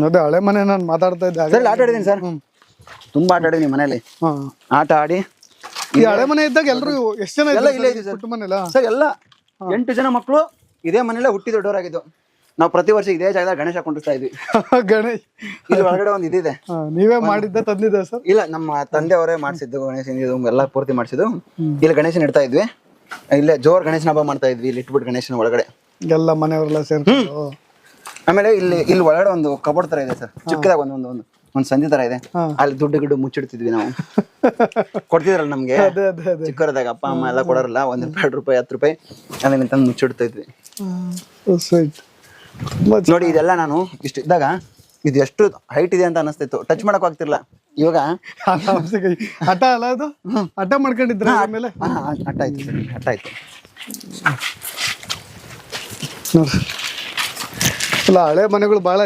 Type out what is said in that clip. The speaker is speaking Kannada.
ಅದೇ ಹಳೆ ಮನೆ ನಾನು ಮಾತಾಡ್ತಾ ಇದ್ದೆ ಸರ್ ಆಟ ಆಡಿದ್ದೀನಿ ಸರ್, ತುಂಬಾ ಆಟ ಆಡಿದ್ದೀನಿ ಮನೇಲಿ. ಆಟ ಆಡಿ ಈ ಹಳೆ ಮನೆ ಇದ್ದಾಗ ಎಲ್ರು ಎಷ್ಟು ಜನ ಎಲ್ಲ ಇಲ್ಲೇ ಇದೆ ಸರ್. ಕುಟುಂಬ ಮನೆಲ್ಲ ಸರ್ ಎಲ್ಲ 8 ಜನ ಮಕ್ಕಳು ಇದೇ ಮನೇಲೆ ಹುಟ್ಟಿ ದೊಡ್ಡವರಾಗಿದ್ದು. ನಾವು ಪ್ರತಿ ವರ್ಷ ಇದೇ ಜಾಗದಾಗ ಗಣೇಶ ಕುಂಡಿಸ್ತಾ ಇದ್ವಿ. ಗಣೇಶ್ ಇಲ್ಲಿ ಒಳಗಡೆ ಒಂದು ಇದಿದೆ. ನೀವೇ ಮಾಡಿದ್ದ ತಂದಿದ್ದ ಸರ್? ಇಲ್ಲ, ನಮ್ಮ ತಂದೆ ಅವರೇ ಮಾಡಿಸಿದ್ದು ಗಣೇಶನ, ಇದು ಎಲ್ಲ ಪೂರ್ತಿ ಮಾಡಿಸಿದ್ದು. ಇಲ್ಲಿ ಗಣೇಶನ ಇಡ್ತಾ ಇದ್ವಿ, ಇಲ್ಲೇ ಜೋರ್ ಗಣೇಶನ ಹಬ್ಬ ಮಾಡ್ತಾ ಇದ್ವಿ. ಇಲ್ಲಿ ಇಟ್ಬಿಟ್ಟು ಗಣೇಶನ ಒಳಗಡೆ ಎಲ್ಲ ಮನೆಯವರೆಲ್ಲ ಸೇರ್ಕೊಂಡು. ಆಮೇಲೆ ಇಲ್ಲಿ ಒಳಗಡೆ ಒಂದು ಕಬೋರ್ಡ್ ತರ ಇದೆ ಸರ್, ಚಿಕ್ಕದಾಗ ಒಂದು ಸಂಧಿ ತರ ಇದೆ. ಅಲ್ಲಿ ದುಡ್ಡು ಮುಚ್ಚಿಡ್ತಿದ್ವಿ ನಾವು. ಕೊಡ್ತಿದ್ರಲ್ಲ ನಮ್ಗೆ ಚಿಕ್ಕವರದಾಗ, ಅಪ್ಪ ಅಮ್ಮ ಎಲ್ಲ ಕೊಡೋರಲ್ಲ, ₹1, ₹10 ಅದನ್ನ ತಂದು ಮುಚ್ಚಿಡ್ತಾ ಇದ್ವಿ. ನೋಡಿ ಇದೆಲ್ಲ ನಾನು ಇಷ್ಟು ಇದ್ದಾಗ ಇದು ಎಷ್ಟು ಹೈಟ್ ಇದೆ ಅಂತ ಅನಿಸ್ತಿತ್ತು, ಟಚ್ ಮಾಡಕ್ ಆಗ್ತಿರ್ಲಿಲ್ಲ. ಇವಾಗ ಹಠ ಅಲ್ಲ ಅದು, ಹಠ ಮಾಡ್ಕೊಂಡಿದ್ರ ಆಮೇಲೆ ಹಠ ಆಯ್ತು ಸರ್, ಹಠ ಆಯ್ತು. ಅಲ್ಲ ಹಳೆ ಮನೆಗಳು ಬಹಳ